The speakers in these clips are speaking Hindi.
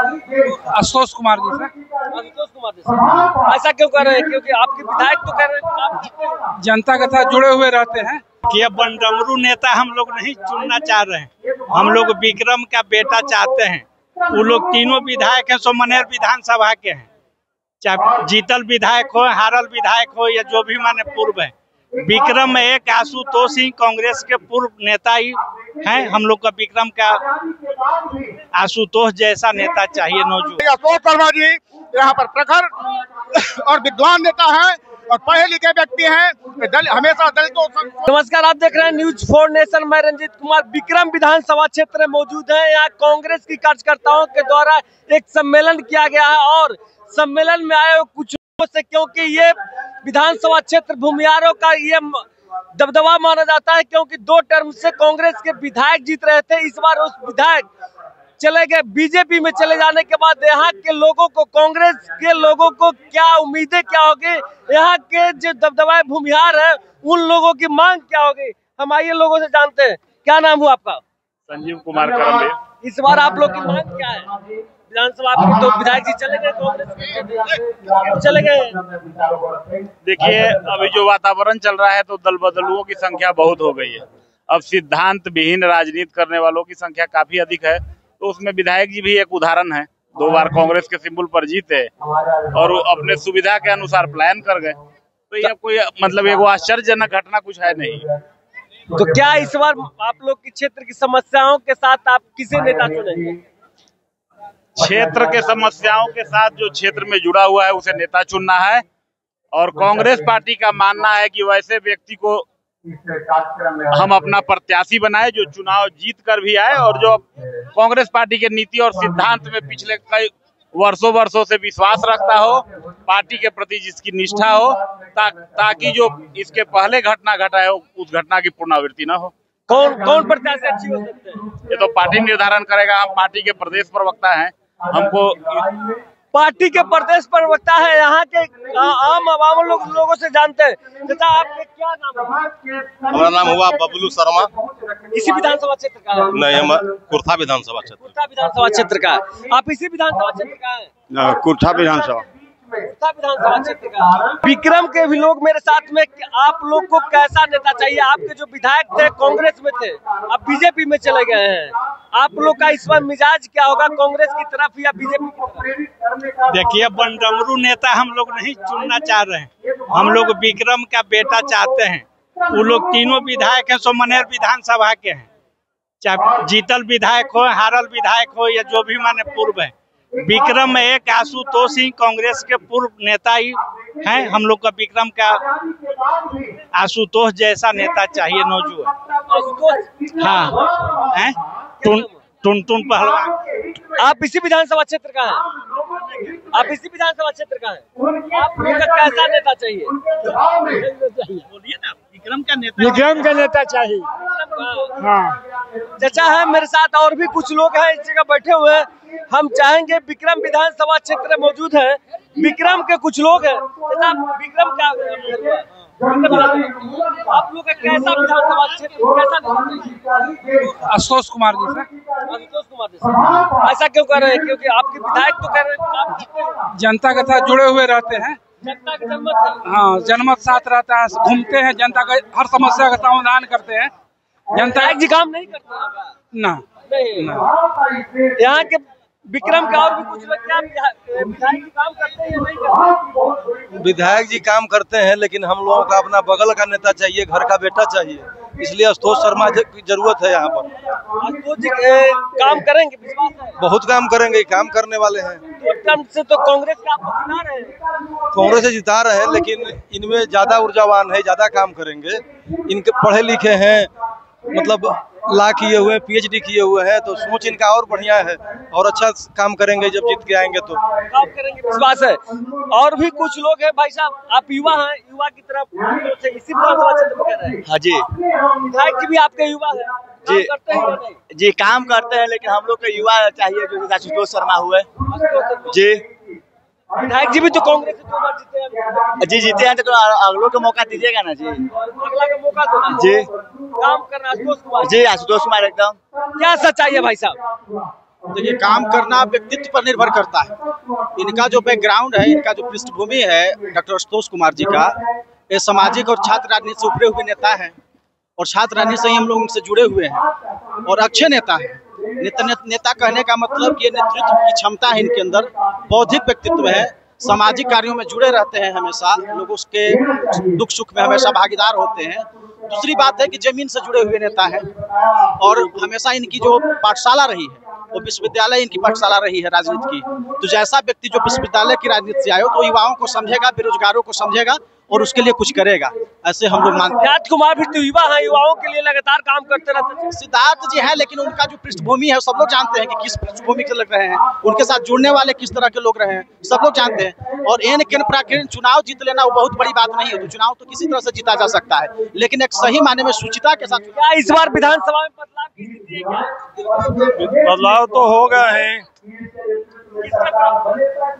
आशुतोष कुमार जी सर। आशुतोष कुमार जी सर, ऐसा क्यों कर रहे हैं? क्योंकि आपके विधायक तो कह रहे हैं काम करते हैं, जनता के साथ जुड़े हुए रहते हैं। कि बनडमरू नेता हम लोग नहीं चुनना चाह रहे हैं, हम लोग विक्रम का बेटा चाहते हैं। वो लोग तीनों विधायक हैं, सोमनेर विधानसभा के हैं, चाहे जीतल विधायक हो, हारल विधायक हो, या जो भी माने पूर्व है। विक्रम एक आशुतोष सिंह कांग्रेस के पूर्व नेता ही हैं। हम लोग का विक्रम का आशुतोष जैसा नेता चाहिए नौजवान। आशुतोष शर्मा जी यहाँ पर प्रखर और विद्वान नेता हैं और पढ़े लिखे व्यक्ति हैं। दल हमेशा दलितों। नमस्कार, आप देख रहे हैं न्यूज 4 नेशन। मैं रंजीत कुमार विक्रम विधानसभा क्षेत्र में मौजूद है। यहाँ कांग्रेस की कार्यकर्ताओं के द्वारा एक सम्मेलन किया गया है और सम्मेलन में आए कुछ लोगों से, क्योंकि ये विधानसभा क्षेत्र भूमिहारों का ये दबदबा माना जाता है, क्योंकि 2 टर्म से कांग्रेस के विधायक जीत रहे थे। इस बार उस विधायक चले गए बीजेपी में। चले जाने के बाद यहाँ के लोगों को, कांग्रेस के लोगों को क्या उम्मीदें क्या होगी, यहाँ के जो दबदबाए भूमिहार है उन लोगों की मांग क्या होगी, हम आइए लोगों से जानते हैं। क्या नाम हुआ आपका? संजीव कुमार करंदे। इस बार आप लोग की मांग क्या है? विधानसभा आपके तो विधायक जी चले गए, कांग्रेस के चले गए। देखिए, अभी जो वातावरण चल रहा है तो दल बदलुओं की संख्या बहुत हो गई है। अब सिद्धांत विहीन राजनीति करने वालों की संख्या काफी अधिक है। तो उसमें विधायक जी भी एक उदाहरण है। 2 बार कांग्रेस के सिंबल पर जीते और वो अपने सुविधा के अनुसार प्लान कर गए। तो यह कोई मतलब एक आश्चर्यजनक घटना कुछ है नहीं। तो क्या इस बार आप लोग की क्षेत्र की समस्याओं के साथ आप किसे नेता चुनेंगे? क्षेत्र के समस्याओं के साथ जो क्षेत्र में जुड़ा हुआ है उसे नेता चुनना है। और कांग्रेस पार्टी का मानना है कि वैसे व्यक्ति को हम अपना प्रत्याशी बनाए जो चुनाव जीत कर भी आए और जो कांग्रेस पार्टी के नीति और सिद्धांत में पिछले कई वर्षों से विश्वास रखता हो, पार्टी के प्रति जिसकी निष्ठा हो, ताकि जो इसके पहले घटना घटा है उस घटना की पुनरावृत्ति न हो। कौन प्रत्याशी अच्छी हो सकते हैं? ये तो पार्टी निर्धारण करेगा। हम पार्टी के प्रदेश प्रवक्ता हैं, हमको पार्टी के प्रदेश प्रवक्ता है। यहाँ के आम आवाम लोगों से जानते हैं। चाचा, आपके क्या नाम है? हमारा नाम हुआ बबलू शर्मा। इसी विधानसभा क्षेत्र का है? नहीं, हम कुर्था विधानसभा क्षेत्र। कुर्था विधानसभा क्षेत्र का है। आप इसी विधानसभा क्षेत्र का है? कुर्था विधानसभा क्षेत्र का। विक्रम के भी लोग मेरे साथ में। आप लोग को कैसा नेता चाहिए? आपके जो विधायक थे कांग्रेस में थे, अब बीजेपी में चले गए हैं। आप लोग का इस बार मिजाज क्या होगा, कांग्रेस की तरफ या बीजेपी की तरफ? देखिए, बनडमरू नेता हम लोग नहीं चुनना चाह रहे हैं, हम लोग विक्रम का बेटा चाहते हैं। वो लोग तीनों विधायक हैं, सोमनेर विधानसभा के हैं, चाहे जीतल विधायक हो, हारल विधायक हो, या जो भी माने पूर्व है। विक्रम एक आशुतोष सिंह कांग्रेस के पूर्व नेता ही हैं। हम लोग का विक्रम का आशुतोष जैसा नेता चाहिए नौजवान। हाँ, हैं टुन पहलवान। आप इसी विधानसभा क्षेत्र का हैं? आप इसी विधानसभा क्षेत्र का हैं? आप लोग का कैसा नेता चाहिए? बोलिए ना, विक्रम का नेता चाहिए। हाँ, चाचा है मेरे साथ, और भी कुछ लोग हैं इस जगह बैठे हुए हैं। हम चाहेंगे, विक्रम विधानसभा क्षेत्र में मौजूद है, विक्रम के कुछ लोग हैं। विक्रम का आप लोग का कैसा विधानसभा क्षेत्र, कैसा नेता? आशुतोष कुमार जी सर। आशुतोष कुमार जी सर, ऐसा क्यों कर रहे हैं? क्योंकि आपके विधायक तो कह रहे हैं काम करते हैं, जनता के साथ जुड़े हुए रहते हैं। जनता की जनमत है। हाँ, जनमत साथ रहता है, घूमते हैं, जनता का हर समस्या का समाधान करते हैं। जनता जी काम नहीं करते हैं ना, नहीं। यहाँ के विक्रम के और भी कुछ लोग क्या विधायक जी काम करते हैं या नहीं करते? विधायक जी काम करते हैं, लेकिन हम लोगों का अपना बगल का नेता चाहिए, घर का बेटा चाहिए। इसलिए आशुतोष शर्मा की जरूरत है यहाँ पर। आशुतोष जी काम करेंगे, विश्वास है? बहुत काम करेंगे, काम करने वाले हैं। से तो कांग्रेस का आप जिता रहे हैं? कांग्रेस से जिता रहे हैं, लेकिन इनमें ज्यादा ऊर्जावान है, ज्यादा काम करेंगे। इनके पढ़े लिखे हैं, मतलब ला किए हुए, PhD किए हुए हैं, तो सोच इनका और बढ़िया है और अच्छा काम करेंगे जब जीत के आएंगे तो। काम करेंगे, विश्वास है। और भी कुछ लोग हैं। भाई साहब, आप युवा हैं, युवा की तरफ इसी विधानसभा क्षेत्र में कर रहे हैं? हाँ जी। विधायक जी भी आपके युवा है, जी करते हैं नहीं? जी, काम करते हैं, लेकिन हम लोग के युवा चाहिए जो आशुतोष शर्मा हुए जी। विधायक जी भी तो कांग्रेस से 2 बार जीते हैं। जी जीते हैं, तो अगलों को मौका दीजिएगा ना जी। अगला का मौका दो जी। काम करना आशुतोष कुमार जी, आशुतोष कुमार एकदम। क्या सच्चाई है भाई साहब? देखिए, काम करना व्यक्तित्व पर निर्भर करता है। इनका जो बैकग्राउंड है, इनका जो पृष्ठभूमि है डॉक्टर आशुतोष कुमार जी का, ये सामाजिक और छात्र राजनीति से उभरे हुए नेता हैं और छात्र राजनीति से ही हम लोग उनसे जुड़े हुए हैं और अच्छे नेता हैं। नेता कहने का मतलब कि नेतृत्व की क्षमता है इनके अंदर, बौद्धिक व्यक्तित्व है, सामाजिक कार्यों में जुड़े रहते हैं, हमेशा लोगों के दुख सुख में हमेशा भागीदार होते हैं। दूसरी बात है कि जमीन से जुड़े हुए नेता हैं और हमेशा इनकी जो पाठशाला रही है वो विश्वविद्यालय इनकी पाठशाला रही है राजनीति की। तो जैसा व्यक्ति जो विश्वविद्यालय की राजनीति से आए तो युवाओं को समझेगा, बेरोजगारों को समझेगा और उसके लिए कुछ करेगा, ऐसे हम लोग मानते हैं। सिद्धार्थ कुमार भी तो युवा हैं, युवाओं के लिए लगातार काम करते रहते हैं। सिद्धार्थ जी हैं, लेकिन उनका जो पृष्ठभूमि है सब लोग जानते हैं कि किस पृष्ठभूमि से लग रहे हैं, उनके साथ जुड़ने वाले किस तरह के लोग रहे हैं, सब लोग जानते हैं। और एन केन प्राकृतिक चुनाव जीत लेना वो बहुत बड़ी बात नहीं है। तो चुनाव तो किसी तरह से जीता जा सकता है, लेकिन एक सही मायने में सूचिता के साथ। क्या इस बार विधानसभा में बदलाव की स्थिति है क्या? बदलाव तो होगा है,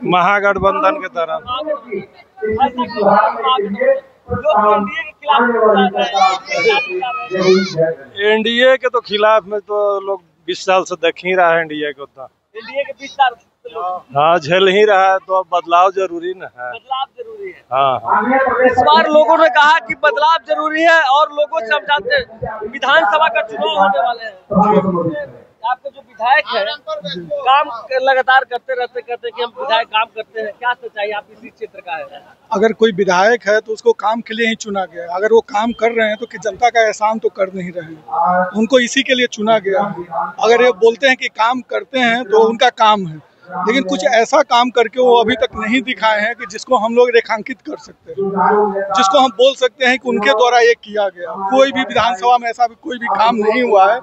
महागठबंधन के तरफ। एनडीए के तो खिलाफ में तो लोग 20 साल से देख ही रहा है एनडीए को, तो एनडीए के 20 साल हाँ झेल ही रहा है, तो अब बदलाव जरूरी न है। बदलाव जरूरी है। हाँ इस बार लोगों ने कहा कि बदलाव जरूरी है और लोगों से हम जानते हैं विधानसभा का चुनाव होने वाले हैं। आपके जो विधायक है काम लगातार करते रहते कि हम विधायक काम करते हैं, क्या सच्चाई आप इसी क्षेत्र का है? अगर कोई विधायक है तो उसको काम के लिए ही चुना गया। अगर वो काम कर रहे हैं तो कि जनता का एहसान तो कर नहीं रहे हैं, उनको इसी के लिए चुना गया। अगर ये बोलते हैं कि काम करते हैं तो उनका काम है, लेकिन कुछ ऐसा काम करके वो अभी तक नहीं दिखाए हैं कि जिसको हम लोग रेखांकित कर सकते हैं, जिसको हम बोल सकते हैं कि उनके द्वारा ये किया गया। कोई भी विधानसभा में ऐसा कोई भी काम नहीं हुआ है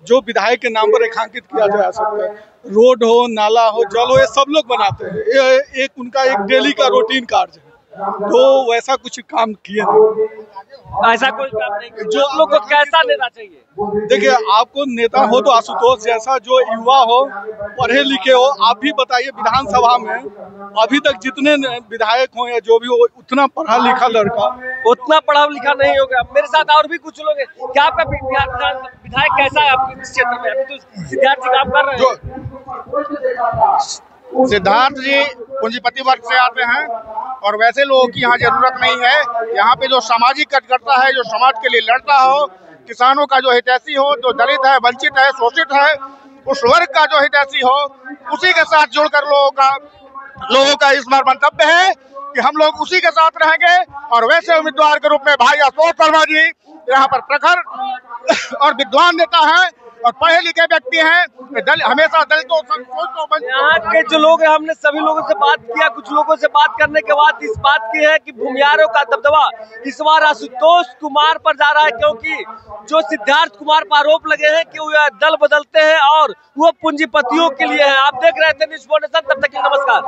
जो विधायक के नाम पर रेखांकित किया जा सकता है। रोड हो, नाला हो, जल हो, ये सब लोग बनाते हैं, ये एक उनका एक डेली का रूटीन कार्य है। तो वैसा कुछ काम किए नहीं, ऐसा कोई काम नहीं। जो लोग को कैसा नेता चाहिए? देखिए, आपको नेता हो तो आशुतोष जैसा, जो युवा हो, पढ़े लिखे हो। आप भी बताइए, विधानसभा में अभी तक जितने विधायक हो या जो भी हो, उतना पढ़ा लिखा लड़का, उतना पढ़ा लिखा नहीं होगा। मेरे साथ और भी कुछ लोग हैं। क्या आपका विधायक कैसा है आपके इस क्षेत्र में? अभी तो सिद्धार्थ जी काम कर रहे हैं। सिद्धार्थ जी पूंजीपति वर्ग से आते हैं और वैसे लोगों की यहाँ जरूरत नहीं है। यहाँ पे जो सामाजिक कार्यकर्ता है, जो समाज के लिए लड़ता हो, किसानों का जो हितैषी हो, जो दलित है, वंचित है, शोषित है, उस वर्ग का जो हितैषी हो, उसी के साथ जुड़कर लोगों का इस बार मंतव्य है कि हम लोग उसी के साथ रहेंगे। और वैसे उम्मीदवार के रूप में भाई आशुतोष शर्मा जी यहाँ पर प्रखर और विद्वान नेता हैं और पढ़े लिखे व्यक्ति हैं। हमेशा दलितों यहाँ के जो लोग हैं, हमने सभी लोगों से बात किया। कुछ लोगों से बात करने के बाद इस बात की है कि भूमियारों का दबदबा इस बार आशुतोष कुमार पर जा रहा है, क्योंकि जो सिद्धार्थ कुमार पर आरोप लगे हैं कि वो दल बदलते हैं और वो पूंजीपतियों के लिए है। आप देख रहे थे न्यूज़ 4 नेशन, तब तक के लिए नमस्कार।